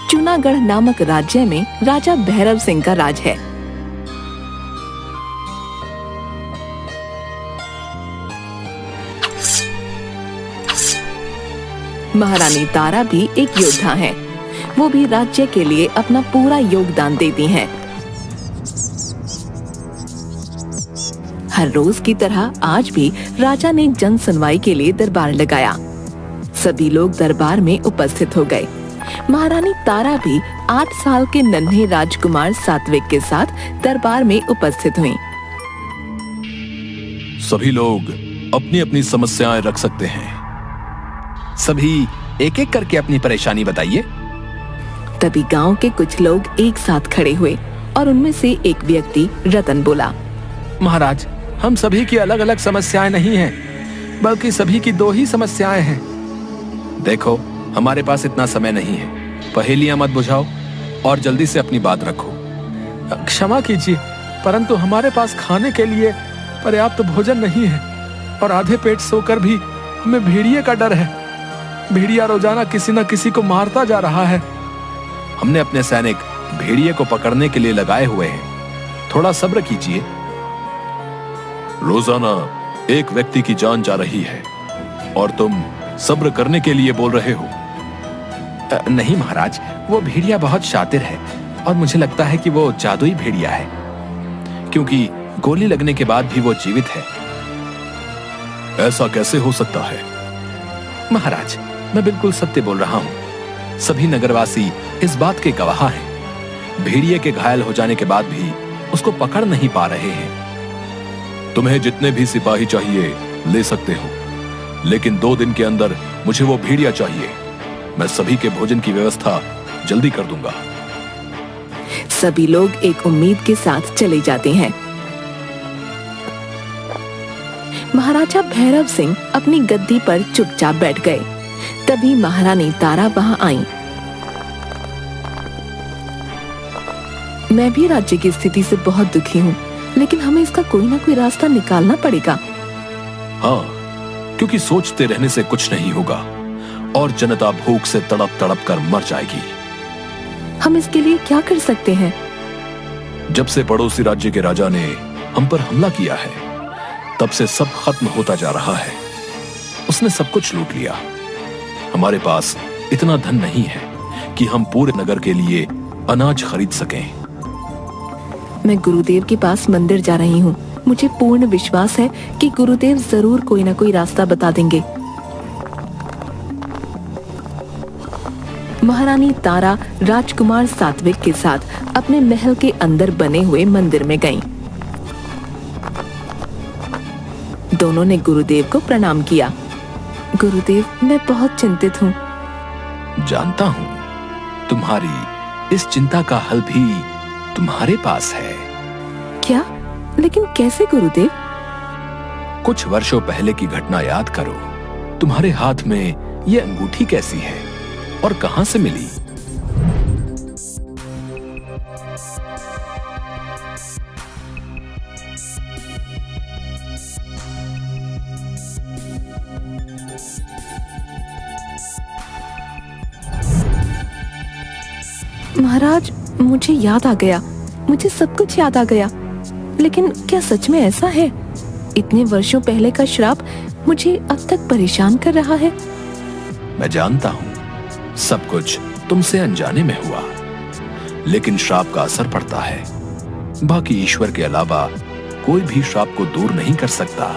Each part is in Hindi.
चुनागढ़ नामक राज्य में राजा भैरव सिंह का राज है। महारानी तारा भी एक योद्धा हैं। वो भी राज्य के लिए अपना पूरा योगदान देती हैं। हर रोज की तरह आज भी राजा ने जन सुनवाई के लिए दरबार लगाया। सभी लोग दरबार में उपस्थित हो गए। महारानी तारा भी 8 साल के नन्हे राजकुमार सात्विक के साथ दरबार में उपस्थित हुईं। सभी लोग अपनी अपनी समस्याएं रख सकते हैं। सभी एक एक करके अपनी परेशानी बताइए। तभी गांव के कुछ लोग एक साथ खड़े हुए और उनमें से एक व्यक्ति रतन बोला, महाराज, हम सभी की अलग अलग समस्याएं नहीं हैं, बल्कि सभी की 2 ही समस्याएं हैं। देखो, हमारे पास इतना समय नहीं है। पहेलियां मत बुझाओ और जल्दी से अपनी बात रखो। क्षमा कीजिए, परंतु हमारे पास खाने के लिए पर्याप्त भोजन नहीं है और आधे पेट सोकर भी हमें भेड़िए का डर है। भेड़िया रोजाना किसी न किसी को मारता जा रहा है। हमने अपने सैनिक भेड़िए को पकड़ने के लिए लगाए हुए हैं। थोड़ा सब्र कीजिए। रोजाना एक व्यक्ति की जान जा रही है और तुम सब्र करने के लिए बोल रहे हो? नहीं महाराज, वो भेड़िया बहुत शातिर है और मुझे लगता है कि वो जादुई भेड़िया है, क्योंकि गोली लगने के बाद भी वो जीवित है। ऐसा कैसे हो सकता है? महाराज, मैं बिल्कुल सत्य बोल रहा हूँ। सभी नगरवासी इस बात के गवाह हैं। भेड़िए के घायल हो जाने के बाद भी उसको पकड़ नहीं पा रहे हैं। तुम्हें जितने भी सिपाही चाहिए ले सकते हो, लेकिन 2 दिन के अंदर मुझे वो भेड़िया चाहिए। मैं सभी के भोजन की व्यवस्था जल्दी कर दूंगा। सभी लोग एक उम्मीद के साथ चले जाते हैं। महाराजा भैरव सिंह अपनी गद्दी पर चुपचाप बैठ गए। तभी महारानी तारा वहां आई। मैं भी राज्य की स्थिति से बहुत दुखी हूँ, लेकिन हमें इसका कोई ना कोई रास्ता निकालना पड़ेगा। हाँ, क्योंकि सोचते रहने से कुछ नहीं होगा और जनता भूख से तड़प तड़प कर मर जाएगी। हम इसके लिए क्या कर सकते हैं? जब से पड़ोसी राज्य के राजा ने हम पर हमला किया है, तब से सब खत्म होता जा रहा है। उसने सब कुछ लूट लिया। हमारे पास इतना धन नहीं है कि हम पूरे नगर के लिए अनाज खरीद सकें। मैं गुरुदेव के पास मंदिर जा रही हूँ। मुझे पूर्ण विश्वास है कि गुरुदेव जरूर कोई ना कोई रास्ता बता देंगे। महारानी तारा राजकुमार सात्विक के साथ अपने महल के अंदर बने हुए मंदिर में गईं। दोनों ने गुरुदेव को प्रणाम किया। गुरुदेव, मैं बहुत चिंतित हूँ। जानता हूँ। तुम्हारी इस चिंता का हल भी तुम्हारे पास है। क्या? लेकिन कैसे गुरुदेव? कुछ वर्षों पहले की घटना याद करो। तुम्हारे हाथ में ये अंगूठी कैसी है और कहां से मिली? महाराज, मुझे याद आ गया। मुझे सब कुछ याद आ गया। लेकिन क्या सच में ऐसा है? इतने वर्षों पहले का श्राप मुझे अब तक परेशान कर रहा है। मैं जानता हूँ, सब कुछ तुमसे अनजाने में हुआ, लेकिन श्राप का असर पड़ता है। बाकी ईश्वर के अलावा कोई भी श्राप को दूर नहीं कर सकता।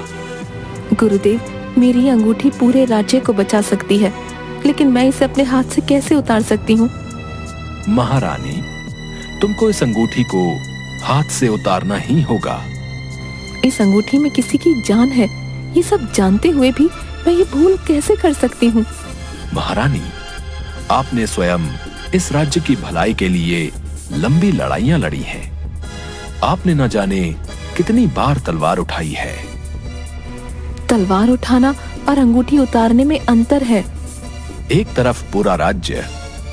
गुरुदेव, मेरी अंगूठी पूरे राज्य को बचा सकती है, लेकिन मैं इसे अपने हाथ से कैसे उतार सकती हूँ? महारानी, तुमको इस अंगूठी को हाथ से उतारना ही होगा। इस अंगूठी में किसी की जान है, ये सब जानते हुए भी मैं ये भूल कैसे कर सकती हूँ? महारानी, आपने स्वयं इस राज्य की भलाई के लिए लंबी लड़ाइयां लड़ी हैं। आपने न जाने कितनी बार तलवार उठाई है। तलवार उठाना और अंगूठी उतारने में अंतर है। एक तरफ पूरा राज्य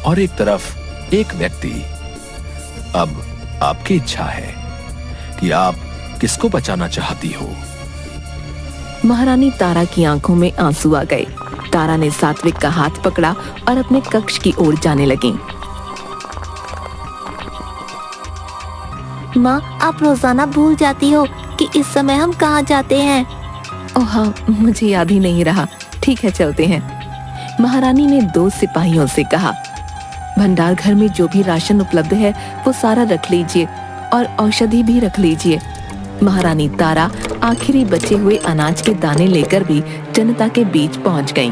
और एक तरफ एक व्यक्ति। अब आपकी इच्छा है कि आप किसको बचाना चाहती हो? महारानी तारा की आंखों में आंसू आ गए। तारा ने सात्विक का हाथ पकड़ा और अपने कक्ष की ओर जाने लगी। माँ, आप रोजाना भूल जाती हो कि इस समय हम कहाँ जाते हैं। ओह हाँ, मुझे याद ही नहीं रहा। ठीक है, चलते हैं। महारानी ने 2 सिपाहियों से कहा, भंडार घर में जो भी राशन उपलब्ध है वो सारा रख लीजिए और औषधि भी रख लीजिए। महारानी तारा आखिरी बचे हुए अनाज के दाने लेकर भी जनता के बीच पहुंच गईं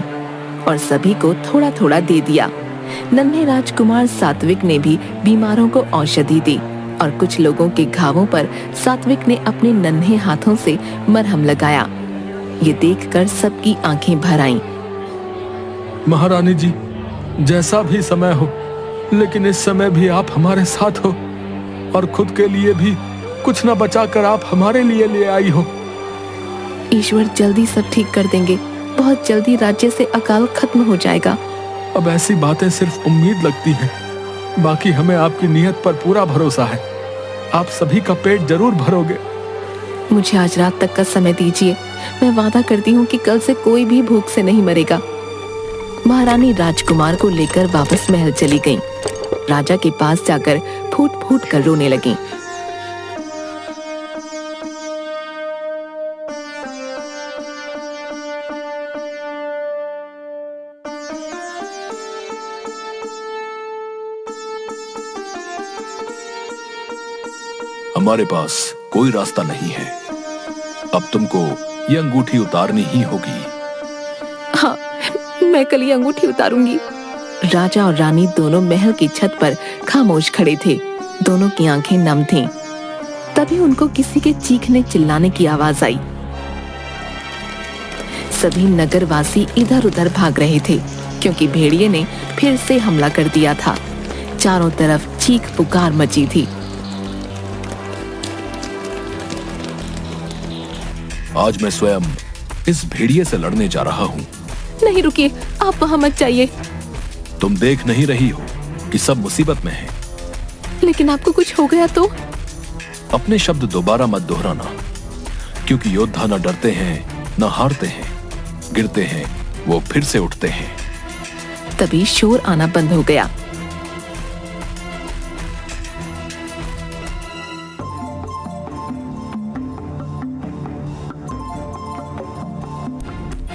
और सभी को थोड़ा थोड़ा दे दिया। नन्हे राजकुमार सात्विक ने भी बीमारों को औषधि दी और कुछ लोगों के घावों पर सात्विक ने अपने नन्हे हाथों से मरहम लगाया। ये देखकर सबकी आंखें भर आईं। महारानी जी, जैसा भी समय हो, लेकिन इस समय भी आप हमारे साथ हो और खुद के लिए भी कुछ न बचाकर आप हमारे लिए ले आई हो। ईश्वर जल्दी सब ठीक कर देंगे। बहुत जल्दी राज्य से अकाल खत्म हो जाएगा। अब ऐसी बातें सिर्फ उम्मीद लगती हैं, बाकी हमें आपकी नीयत पर पूरा भरोसा है। आप सभी का पेट जरूर भरोगे। मुझे आज रात तक का समय दीजिए। मैं वादा करती हूँ कि कल से कोई भी भूख से नहीं मरेगा। महारानी राजकुमार को लेकर वापस महल चली गईं। राजा के पास जाकर फूट फूट कर रोने लगीं। हमारे पास कोई रास्ता नहीं है। अब तुमको ये अंगूठी उतारनी ही होगी। हाँ, मैं कल ये अंगूठी उतारूंगी। राजा और रानी दोनों महल की छत पर खामोश खड़े थे। दोनों की आंखें नम थीं। तभी उनको किसी के चीखने चिल्लाने की आवाज आई। सभी नगरवासी इधर-उधर भाग रहे थे क्योंकि भेड़िए ने फिर से हमला कर दिया था। चारों तरफ चीख पुकार मची थी। आज मैं स्वयं इस भेड़िए से लड़ने जा रहा हूँ। नहीं, रुकिए, आप वहाँ मत जाइए। तुम देख नहीं रही हो कि सब मुसीबत में हैं। लेकिन आपको कुछ हो गया तो? अपने शब्द दोबारा मत दोहराना, क्योंकि योद्धा न डरते हैं न हारते हैं। गिरते हैं वो फिर से उठते हैं। तभी शोर आना बंद हो गया।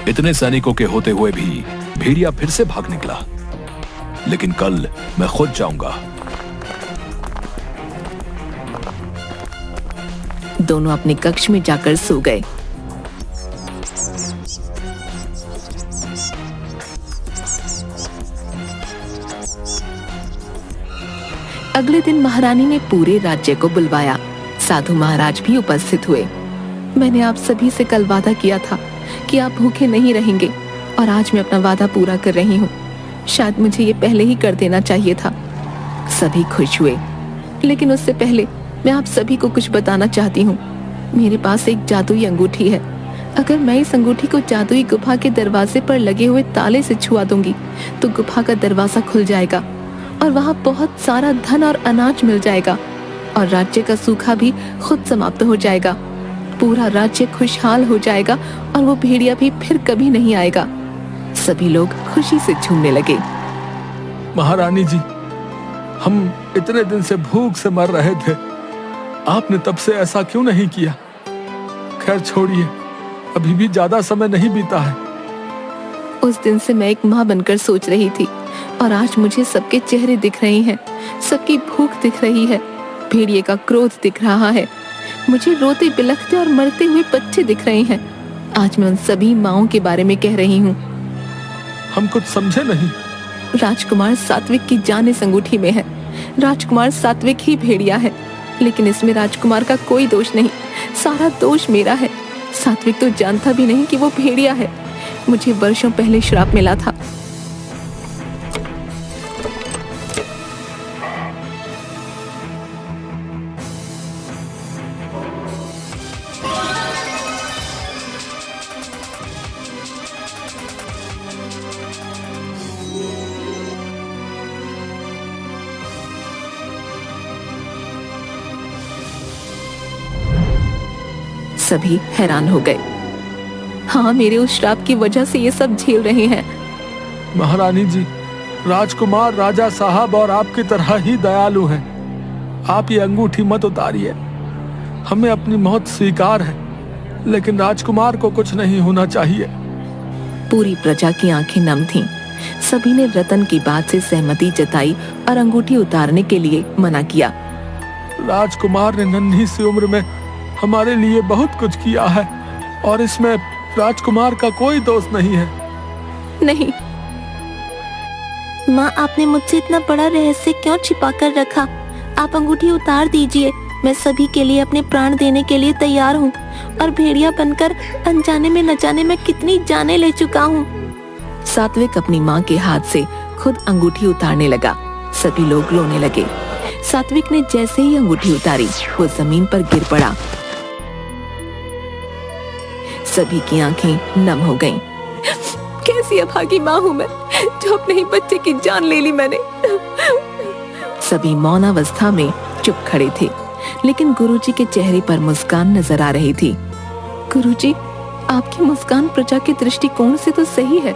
इतने सैनिकों के होते हुए भी भेड़िया फिर से भाग निकला। लेकिन कल मैं खुद जाऊंगा। दोनों अपने कक्ष में जाकर सो गए। अगले दिन महारानी ने पूरे राज्य को बुलवाया। साधु महाराज भी उपस्थित हुए। मैंने आप सभी से कल वादा किया था कि आप भूखे नहीं रहेंगे और आज मैं अपना वादा पूरा कर रही हूँ। शायद मुझे ये पहले ही कर देना चाहिए था। सभी खुश हुए, लेकिन उससे पहले मैं आप सभी को कुछ बताना चाहती हूँ। मेरे पास एक जादुई अंगूठी है। अगर मैं इस अंगूठी को जादुई गुफा के दरवाजे पर लगे हुए ताले से छुआ दूंगी तो गुफा का दरवाजा खुल जाएगा और वहाँ बहुत सारा धन और अनाज मिल जाएगा और राज्य का सूखा भी खुद समाप्त हो जाएगा। पूरा राज्य खुशहाल हो जाएगा और वो भेड़िया भी फिर कभी नहीं आएगा। सभी लोग खुशी से झूमने लगे। महारानी जी, हम इतने दिन से भूख से मर रहे थे। आपने तब से ऐसा क्यों नहीं किया? खैर छोड़िए, अभी भी ज्यादा समय नहीं बीता है। उस दिन से मैं एक माँ बनकर सोच रही थी और आज मुझे सबके चेहरे दिख रहे हैं, सबकी भूख दिख रही है, भेड़िए का क्रोध दिख रहा है, मुझे रोते बिलखते और मरते हुए बच्चे दिख रहे हैं। आज मैं उन सभी माँओं के बारे में कह रही हूँ। हम कुछ समझे नहीं। राजकुमार सात्विक की जान इस अंगूठी में है। राजकुमार सात्विक ही भेड़िया है, लेकिन इसमें राजकुमार का कोई दोष नहीं, सारा दोष मेरा है। सात्विक तो जानता भी नहीं कि वो भेड़िया है। मुझे वर्षों पहले श्राप मिला था। सभी हैरान हो गए। हाँ, मेरे उस श्राप की वजह से ये सब झेल रहे हैं। महारानी जी, राजकुमार राजा साहब और आपकी तरह ही दयालु हैं। आप ये अंगूठी मत उतारिए। हमें अपनी मौत स्वीकार है, लेकिन राजकुमार को कुछ नहीं होना चाहिए। पूरी प्रजा की आंखें नम थीं। सभी ने रतन की बात से सहमति जताई और अंगूठी उतारने के लिए मना किया। राजकुमार ने नन्ही सी उम्र में हमारे लिए बहुत कुछ किया है और इसमें राजकुमार का कोई दोष नहीं है। नहीं माँ, आपने मुझसे इतना बड़ा रहस्य क्यों छिपा कर रखा? आप अंगूठी उतार दीजिए। मैं सभी के लिए अपने प्राण देने के लिए तैयार हूँ और भेड़िया बनकर अनजाने में न जाने मैं कितनी जाने ले चुका हूँ। सात्विक अपनी माँ के हाथ से खुद अंगूठी उतारने लगा। सभी लोग रोने लगे। सात्विक ने जैसे ही अंगूठी उतारी वो जमीन पर गिर पड़ा। सभी की आंखें नम हो गईं। कैसी अभागी माँ हूँ मैं, जो अपने ही बच्चे की जान ले ली मैंने। सभी मौन अवस्था में चुप खड़े थे, लेकिन गुरुजी के चेहरे पर मुस्कान नजर आ रही थी। गुरुजी, आपकी मुस्कान प्रजा के दृष्टिकोण से तो सही है,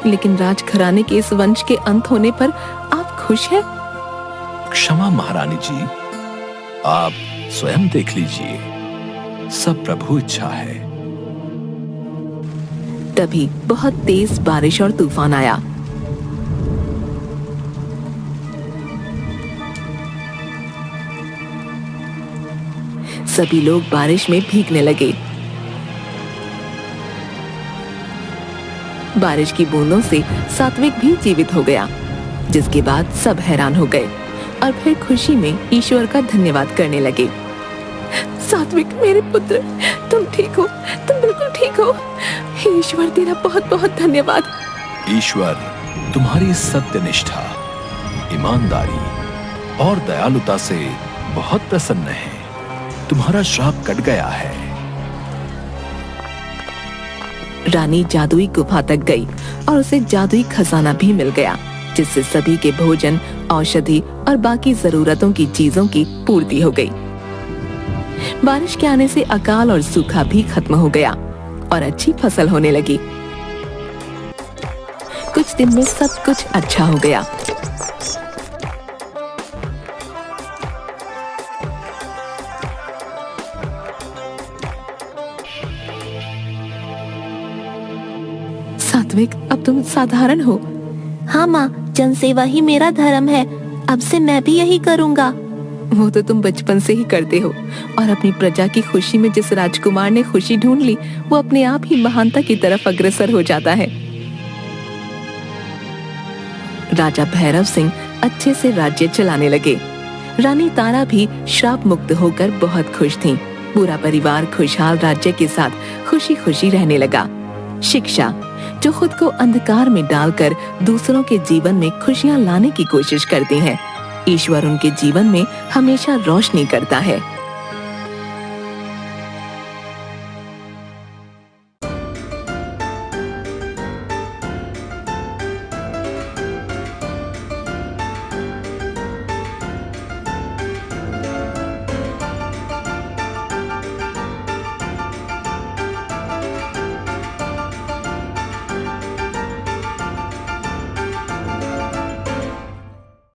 लेकिन राजघराने के इस वंश के अंत होने पर आप खुश हैं? क्षमा महारानी जी, आप स्वयं देख लीजिए, सब प्रभु इच्छा है। तभी बहुत तेज बारिश और तूफान आया। सभी लोग बारिश में भीगने लगे। बारिश की बूंदों से सात्विक भी जीवित हो गया, जिसके बाद सब हैरान हो गए और फिर खुशी में ईश्वर का धन्यवाद करने लगे। सात्विक मेरे पुत्र, तुम ठीक हो, तुम बिल्कुल ठीक हो। हे ईश्वर, तेरा बहुत बहुत धन्यवाद। ईश्वर तुम्हारी सत्यनिष्ठा, ईमानदारी और दयालुता से बहुत प्रसन्न है। तुम्हारा श्राप कट गया है। रानी जादुई गुफा तक गई और उसे जादुई खजाना भी मिल गया, जिससे सभी के भोजन, औषधि और बाकी जरूरतों की चीजों की पूर्ति हो गई। बारिश के आने से अकाल और सूखा भी खत्म हो गया और अच्छी फसल होने लगी। कुछ दिन में सब कुछ अच्छा हो गया। सात्विक, अब तुम साधारण हो। हाँ माँ, जनसेवा ही मेरा धर्म है। अब से मैं भी यही करूँगा। वो तो तुम बचपन से ही करते हो, और अपनी प्रजा की खुशी में जिस राजकुमार ने खुशी ढूंढ ली, वो अपने आप ही महानता की तरफ अग्रसर हो जाता है। राजा भैरव सिंह अच्छे से राज्य चलाने लगे। रानी तारा भी श्राप मुक्त होकर बहुत खुश थीं। पूरा परिवार खुशहाल राज्य के साथ खुशी खुशी रहने लगा। शिक्षा, जो खुद को अंधकार में डालकर दूसरों के जीवन में खुशियां लाने की कोशिश करते हैं, ईश्वर उनके जीवन में हमेशा रोशनी करता है।